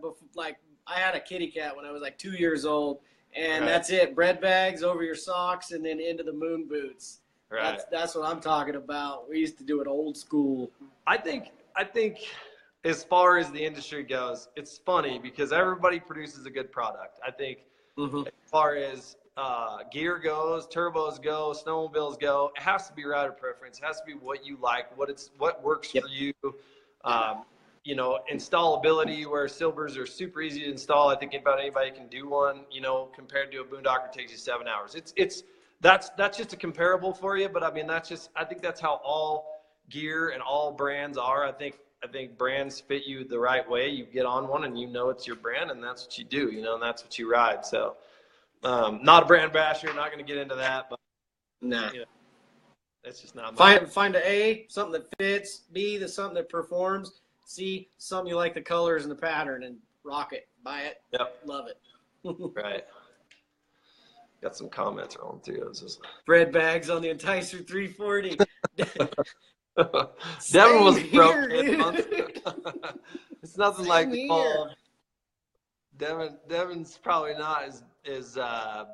had a kitty cat when I was like 2 years old, and Right. That's it. Bread bags over your socks and then into the moon boots. Right. That's what I'm talking about. We used to do it old school. I think as far as the industry goes, it's funny because everybody produces a good product. I think as far as gear goes, turbos go, snowmobiles go, it has to be rider preference. It has to be what you like, what works for you. You know, installability, where silvers are super easy to install. I think about anybody can do one, you know, compared to a boondocker takes you 7 hours. That's just a comparable for you. But I mean, I think that's how all gear and all brands are. I think brands fit you the right way. You get on one and you know it's your brand, and that's what you do, you know, and that's what you ride. So not a brand basher, not going to get into that, but nah, you know, it's just not find A, something that fits, B, that's something that performs, C, something you like the colors and the pattern, and rock it, buy it. Yep. Love it. Right. Got some comments on too. Bread bags on the Enticer 340. Devin was broke. It's nothing like the fall. Devin's probably not as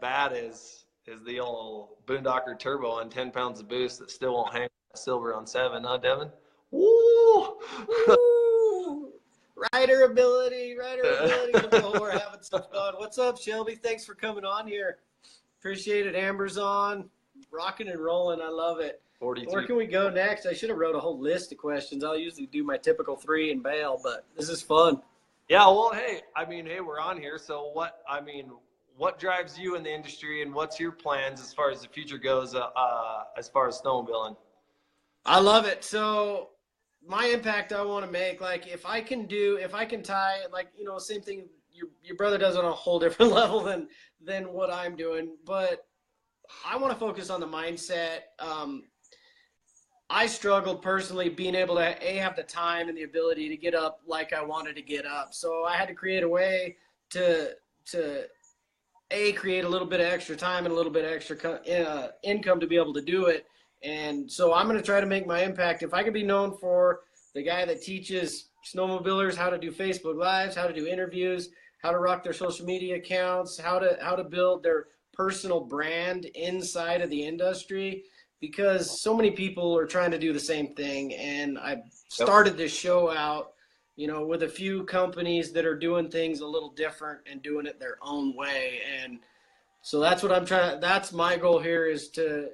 bad as the old boondocker turbo on 10 pounds of boost that still won't hang silver on 7, huh, Devin? Woo! Woo! Rider ability. Oh, we're having some fun. What's up, Shelby? Thanks for coming on here. Appreciate it. Amber's on. Rocking and rolling. I love it. 43. Where can we go next? I should have wrote a whole list of questions. I'll usually do my typical 3 and bail, but this is fun. Yeah, well, hey, we're on here. So what drives you in the industry, and what's your plans as far as the future goes, as far as snowmobiling? I love it. So my impact I want to make, like if I can tie, like, you know, same thing your brother does on a whole different level than what I'm doing, but I want to focus on the mindset. I struggled personally being able to have the time and the ability to get up like I wanted to get up. So I had to create a way to create a little bit of extra time and a little bit of extra income to be able to do it. And so I'm going to try to make my impact. If I could be known for the guy that teaches snowmobilers how to do Facebook Lives, how to do interviews, how to rock their social media accounts, how to build their personal brand inside of the industry, because so many people are trying to do the same thing. And I started this show out, you know, with a few companies that are doing things a little different and doing it their own way. And so that's what I'm trying. That's my goal here is to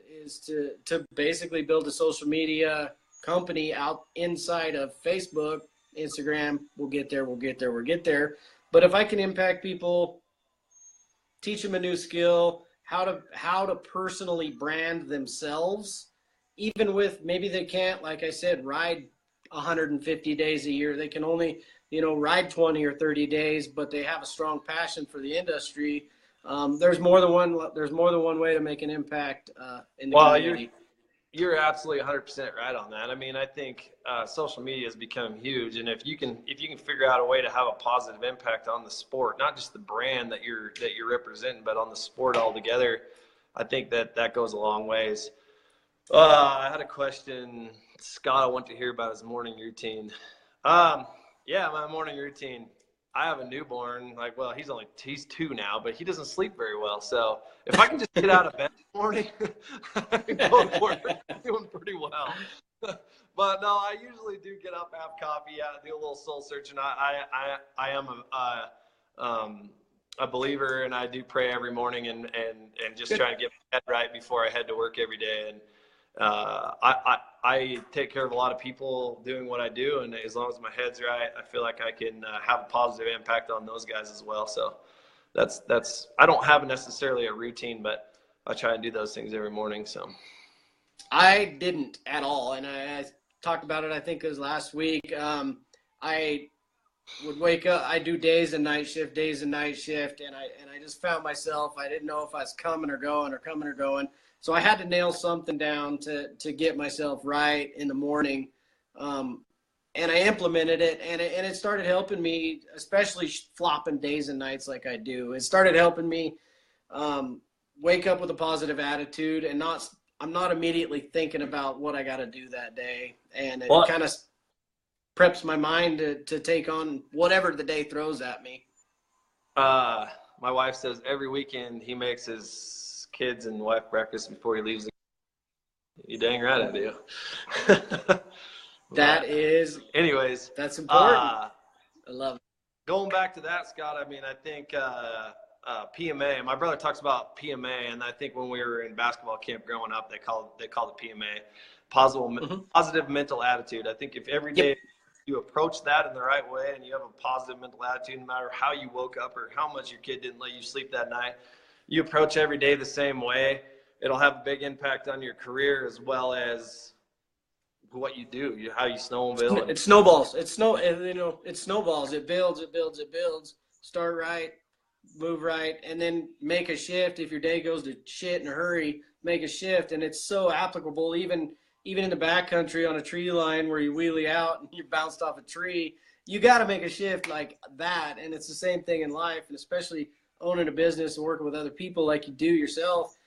basically build a social media company out inside of Facebook, Instagram. We'll get there. But if I can impact people, teach them a new skill, how to personally brand themselves, even with maybe they can't, like I said, ride 150 days a year. They can only, you know, ride 20 or 30 days, but they have a strong passion for the industry. There's more than one way to make an impact in the community. You're absolutely 100% right on that. I mean, I think social media has become huge, and if you can figure out a way to have a positive impact on the sport, not just the brand that you're representing, but on the sport altogether, I think that goes a long ways. I had a question, Scott. I want to hear about his morning routine. Yeah, my morning routine. I have a newborn. Like, well, he's 2 now, but he doesn't sleep very well. So if I can just get out of bed in the morning and go to work, I'm doing pretty well. But no, I usually do get up, have coffee, do a little soul searching. I am a believer, and I do pray every morning, and just try to get my head right before I head to work every day. And I take care of a lot of people doing what I do, and as long as my head's right, I feel like I can have a positive impact on those guys as well. So that's I don't have necessarily a routine, but I try and do those things every morning. So I didn't at all, and I talked about it. I think it was last week. I would wake up. I do days and night shift, and I just found myself. I didn't know if I was coming or going. So I had to nail something down to get myself right in the morning, and I implemented it, and it started helping me, especially flopping days and nights like I do. It started helping me wake up with a positive attitude, and I'm not immediately thinking about what I got to do that day, and it kind of preps my mind to take on whatever the day throws at me. My wife says every weekend he makes his kids and wife breakfast before he leaves. You dang right I do. Anyways, that's important. I love it. Going back to that, Scott, I mean, I think PMA, my brother talks about PMA, and I think when we were in basketball camp growing up, they called it PMA, positive mental attitude. I think if every day you approach that in the right way and you have a positive mental attitude, no matter how you woke up or how much your kid didn't let you sleep that night, you approach every day the same way, it'll have a big impact on your career as well as what you do, how you snowmobile. It snowballs. It snowballs. It builds. Start right, move right, and then make a shift. If your day goes to shit in a hurry, make a shift. And it's so applicable even in the backcountry on a tree line where you wheelie out and you're bounced off a tree. You got to make a shift like that. And it's the same thing in life, and especially owning a business and working with other people like you do yourself.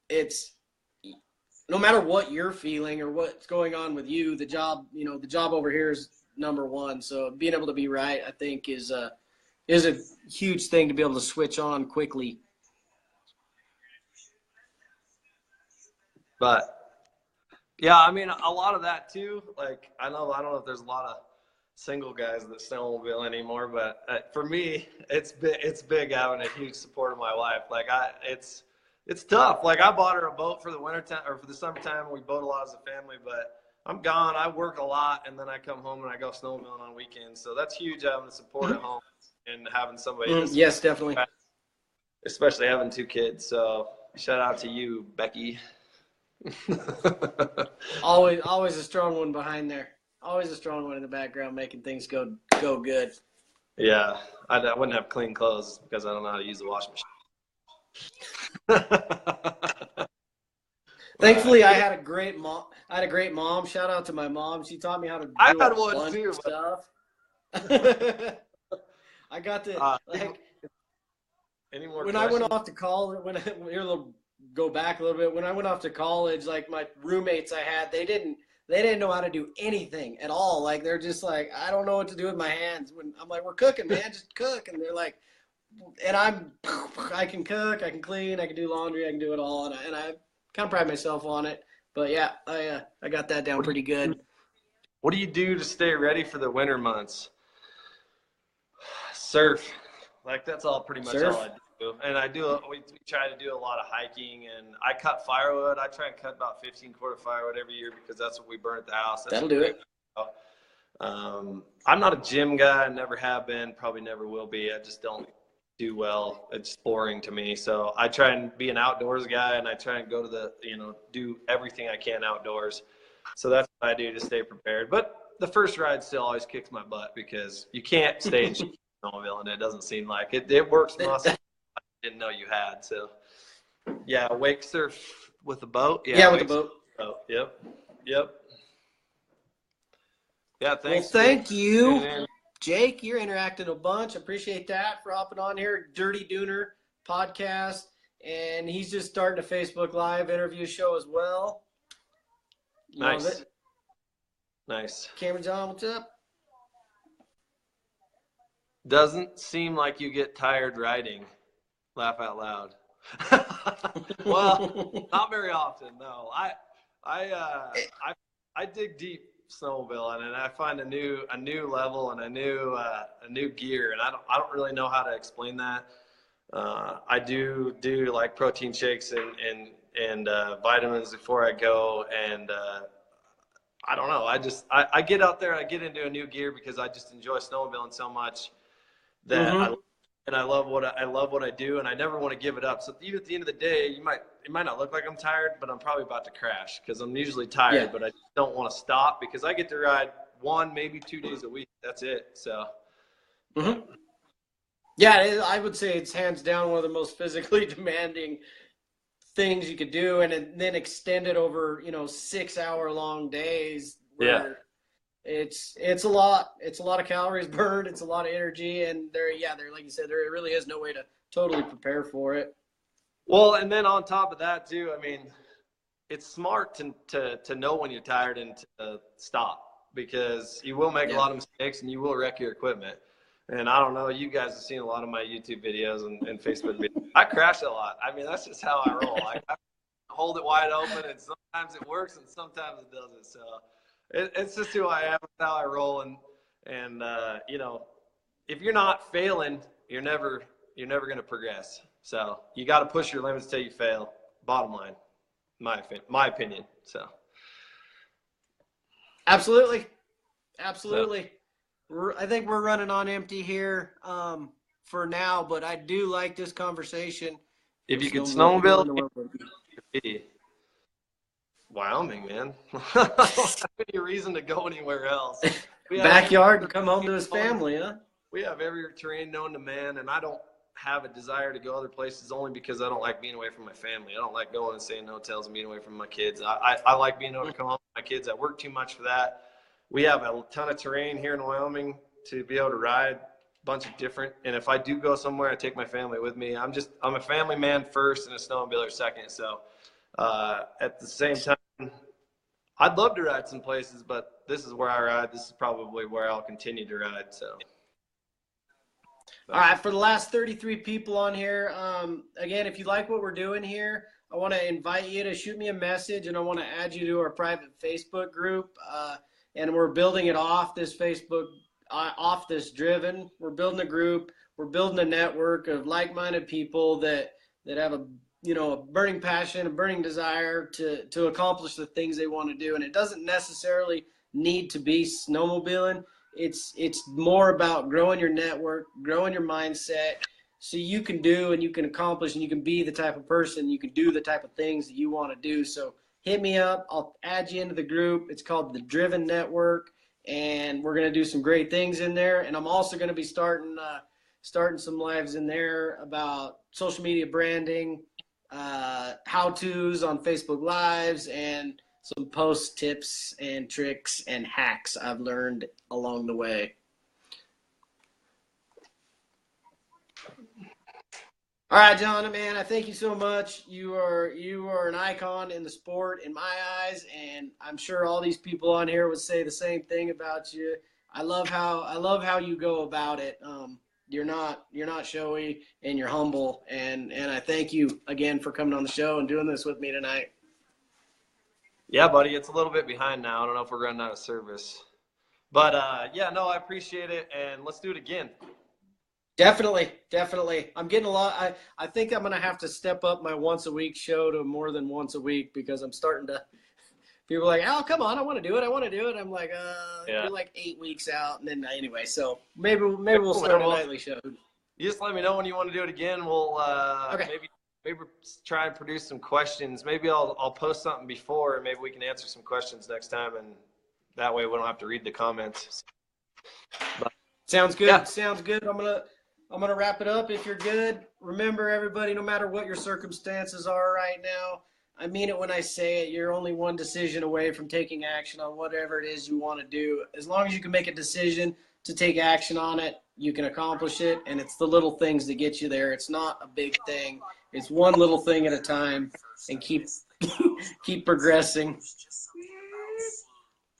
It's no matter what you're feeling or what's going on with you, the job over here is number one. So being able to be right, I think, is a huge thing to be able to switch on quickly. But yeah, I mean, a lot of that too. Like, I don't know if there's a lot of single guys that snowmobile anymore, but for me, it's big having a huge support of my wife. Like, it's tough. Like, I bought her a boat for the wintertime or for the summertime. We boat a lot as a family, but I'm gone. I work a lot, and then I come home and I go snowmobiling on weekends. So that's huge, having the support at home and having somebody. Yes, definitely. Especially having 2 kids. So shout out to you, Becky. always a strong one behind there. Always a strong one in the background, making things go good. Yeah, I wouldn't have clean clothes because I don't know how to use the washing machine. Thankfully, I had a great mom. Shout out to my mom. She taught me how to do a bunch of stuff. I got to any more when questions? I went off to college. Go back a little bit. When I went off to college, like, my roommates I had, they didn't know how to do anything at all. Like, they're just like, I don't know what to do with my hands. When I'm like, we're cooking, man, just cook. And they're like, and I can cook, I can clean, I can do laundry, I can do it all. And I kind of pride myself on it. But yeah, I got that down pretty good. What do you do to stay ready for the winter months? Surf. Like, that's all pretty much all I do. And we try to do a lot of hiking, and I cut firewood. I try and cut about 15 cord of firewood every year because that's what we burn at the house. That'll do it. I'm not a gym guy. I never have been, probably never will be. I just don't do well. It's boring to me. So I try and be an outdoors guy, and I try and go to do everything I can outdoors. So that's what I do to stay prepared. But the first ride still always kicks my butt because you can't stay in snowmobile, and it doesn't seem like it. It works muscle. Didn't know you had. So yeah, wake surf with a boat. Yeah, with a boat. Oh, yep. Yeah, thanks. Well, thank you, Jake. You're interacting a bunch. Appreciate that for hopping on here. Dirty Dooner podcast, and he's just starting a Facebook Live interview show as well. Nice. Love it. Nice. Cameron John, what's up? Doesn't seem like you get tired riding. Laugh out loud. Well, not very often. No, I I dig deep snowmobiling, and I find a new level and a new gear, and I don't really know how to explain that. I do like protein shakes and vitamins before I go, and I don't know. I get out there and I get into a new gear because I just enjoy snowmobiling so much that I love what I do, and I never want to give it up. So even at the end of the day, it might not look like I'm tired, but I'm probably about to crash because I'm usually tired, but I just don't want to stop because I get to ride 1, maybe 2 days a week. That's it. So. Yeah, I would say it's hands down one of the most physically demanding things you could do, and then extend it over 6-hour-long days. Where it's a lot. It's a lot of calories burned. It's a lot of energy, and there like you said, there really is no way to totally prepare for it. Well, and then on top of that too, I mean, it's smart to know when you're tired and to stop, because you will make a lot of mistakes and you will wreck your equipment. And I don't know, you guys have seen a lot of my YouTube videos and Facebook videos. I crash a lot. I mean, that's just how I roll. I hold it wide open, and sometimes it works and sometimes it doesn't. So it's just who I am, how I roll. And if you're not failing, you're never going to progress. So you got to push your limits till you fail. Bottom line, my opinion. So. Absolutely. I think we're running on empty here for now, but I do like this conversation. If you could snowmobile, Wyoming, man. I don't have any reason to go anywhere else. Backyard and come home to his family, huh? We have every terrain known to man, and I don't have a desire to go other places only because I don't like being away from my family. I don't like going and staying in hotels and being away from my kids. I like being able to come home with my kids. I work too much for that. We have a ton of terrain here in Wyoming to be able to ride a bunch of different. And if I do go somewhere, I take my family with me. I'm a family man first and a snowmobiler second. So at the same time, I'd love to ride some places, but this is where I ride. This is probably where I'll continue to ride. So. All right, for the last 33 people on here, again, if you like what we're doing here, I want to invite you to shoot me a message, and I want to add you to our private Facebook group. And we're building it off this Facebook, off this Driven. We're building a group. We're building a network of like-minded people that have a burning passion, a burning desire to accomplish the things they want to do. And it doesn't necessarily need to be snowmobiling. It's more about growing your network, growing your mindset, so you can do and you can accomplish and you can be the type of person, you can do the type of things that you want to do. So hit me up. I'll add you into the group. It's called the Driven Network, and we're going to do some great things in there. And I'm also going to be starting some lives in there about social media branding, how-tos on Facebook Lives, and some post tips and tricks and hacks I've learned along the way. All right, Jon, man, I thank you so much. You are an icon in the sport in my eyes, and I'm sure all these people on here would say the same thing about you. I love how you go about it. You're not showy, and you're humble, and I thank you again for coming on the show and doing this with me tonight. Yeah, buddy, it's a little bit behind now. I don't know if we're running out of service, but yeah, no, I appreciate it, and let's do it again. Definitely. I'm getting a lot. I think I'm going to have to step up my once a week show to more than once a week, because I'm starting to, people are like, oh, come on, I want to do it. I'm like, you're like 8 weeks out. And then anyway, so maybe we'll start a nightly show. You just let me know when you want to do it again. We'll maybe try and produce some questions. Maybe I'll post something before, and maybe we can answer some questions next time. And that way we don't have to read the comments. But, sounds good. Yeah. Sounds good. I'm gonna wrap it up if you're good. Remember, everybody, no matter what your circumstances are right now, I mean it when I say it, you're only one decision away from taking action on whatever it is you want to do. As long as you can make a decision to take action on it, you can accomplish it. And it's the little things that get you there. It's not a big thing. It's one little thing at a time, and keep progressing.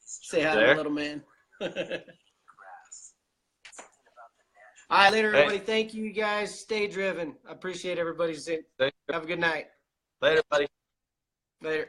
Say hi to the little man. All right, later, everybody. Thank you, guys. Stay driven. I appreciate everybody's in. Have a good night. Later, buddy. Later.